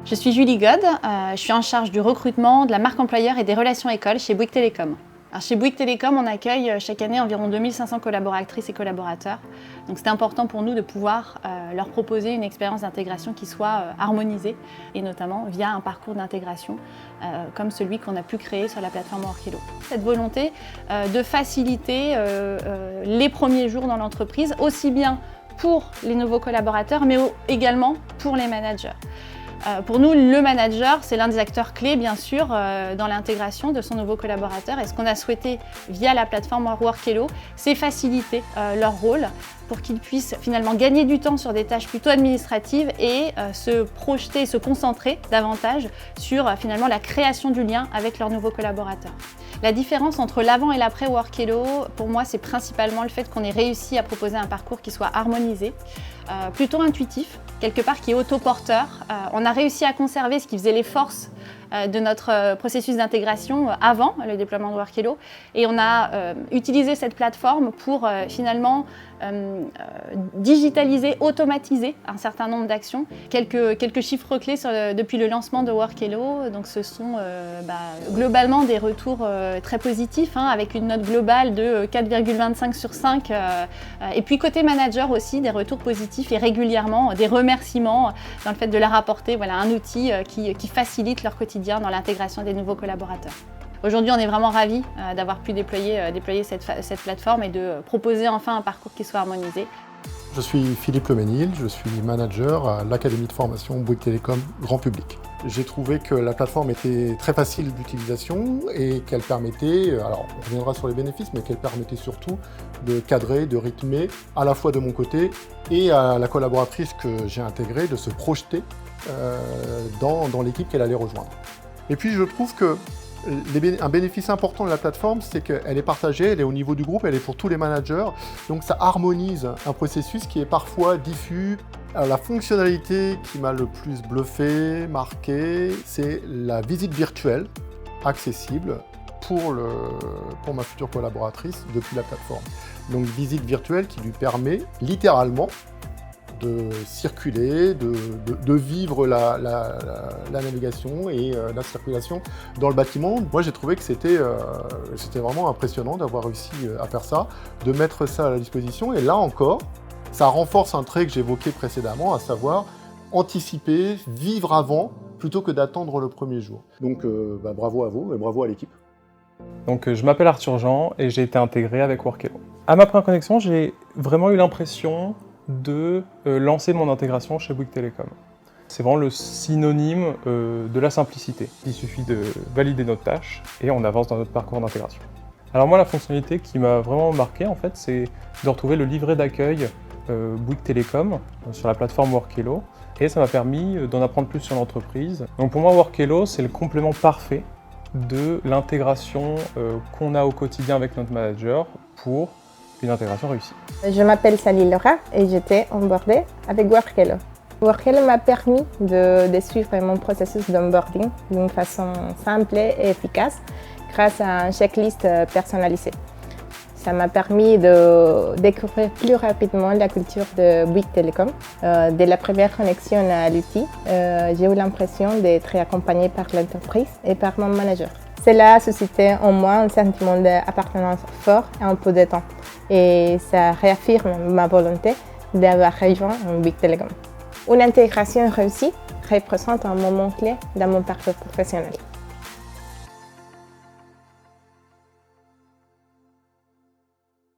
Je suis Julie God, je suis en charge du recrutement, de la marque employeur et des relations écoles chez Bouygues Telecom. Alors chez Bouygues Telecom, on accueille chaque année environ 2500 collaboratrices et collaborateurs. Donc c'est important pour nous de pouvoir leur proposer une expérience d'intégration qui soit harmonisée et notamment via un parcours d'intégration comme celui qu'on a pu créer sur la plateforme Workelo. Cette volonté de faciliter les premiers jours dans l'entreprise, aussi bien pour les nouveaux collaborateurs mais également pour les managers. Pour nous, le manager, c'est l'un des acteurs clés, bien sûr, dans l'intégration de son nouveau collaborateur. Et ce qu'on a souhaité via la plateforme Workelo, c'est faciliter leur rôle pour qu'ils puissent finalement gagner du temps sur des tâches plutôt administratives et se projeter, se concentrer davantage sur finalement la création du lien avec leurs nouveaux collaborateurs. La différence entre l'avant et l'après Workelo, pour moi, c'est principalement le fait qu'on ait réussi à proposer un parcours qui soit harmonisé, plutôt intuitif, quelque part qui est autoporteur. On a réussi à conserver ce qui faisait les forces de notre processus d'intégration avant le déploiement de Workelo et on a utilisé cette plateforme pour finalement digitaliser, automatiser un certain nombre d'actions. Quelques chiffres clés depuis le lancement de Workelo, donc ce sont globalement des retours très positifs, avec une note globale de 4,25 sur 5 et puis côté manager aussi des retours positifs et régulièrement des remerciements dans le fait de leur apporter un outil qui facilite leur quotidien dans l'intégration des nouveaux collaborateurs. Aujourd'hui, on est vraiment ravis d'avoir pu déployer cette plateforme et de proposer enfin un parcours qui soit harmonisé. Je suis Philippe Leménil, je suis manager à l'Académie de formation Bouygues Télécom Grand Public. J'ai trouvé que la plateforme était très facile d'utilisation et qu'elle permettait, alors on reviendra sur les bénéfices, mais qu'elle permettait surtout de cadrer, de rythmer, à la fois de mon côté et à la collaboratrice que j'ai intégrée, de se projeter dans l'équipe qu'elle allait rejoindre. Et puis je trouve que un bénéfice important de la plateforme, c'est qu'elle est partagée, elle est au niveau du groupe, elle est pour tous les managers. Donc ça harmonise un processus qui est parfois diffus. Alors, la fonctionnalité qui m'a le plus bluffé, marqué, c'est la visite virtuelle accessible pour ma future collaboratrice depuis la plateforme. Donc visite virtuelle qui lui permet littéralement de circuler, de vivre la navigation et la circulation dans le bâtiment. Moi, j'ai trouvé que c'était vraiment impressionnant d'avoir réussi à faire ça, de mettre ça à la disposition. Et là encore, ça renforce un trait que j'évoquais précédemment, à savoir anticiper, vivre avant, plutôt que d'attendre le premier jour. Donc, bravo à vous et bravo à l'équipe. Donc, je m'appelle Arthur Jean et j'ai été intégré avec Workelo. À ma première connexion, j'ai vraiment eu l'impression de lancer mon intégration chez Bouygues Telecom. C'est vraiment le synonyme de la simplicité. Il suffit de valider notre tâche et on avance dans notre parcours d'intégration. Alors moi, la fonctionnalité qui m'a vraiment marqué, en fait, c'est de retrouver le livret d'accueil Bouygues Telecom sur la plateforme Workelo et ça m'a permis d'en apprendre plus sur l'entreprise. Donc pour moi, Workelo, c'est le complément parfait de l'intégration qu'on a au quotidien avec notre manager pour une intégration réussie. Je m'appelle Sally Laura et j'étais onboardée avec Workelo. Workelo m'a permis de suivre mon processus d'onboarding d'une façon simple et efficace grâce à une checklist personnalisée. Ça m'a permis de découvrir plus rapidement la culture de Bouygues Telecom. Dès la première connexion à l'outil, j'ai eu l'impression d'être accompagnée par l'entreprise et par mon manager. Cela a suscité en moi un sentiment d'appartenance fort et un peu de temps. Et ça réaffirme ma volonté d'avoir rejoint Bouygues Telecom. Une intégration réussie représente un moment clé dans mon parcours professionnel.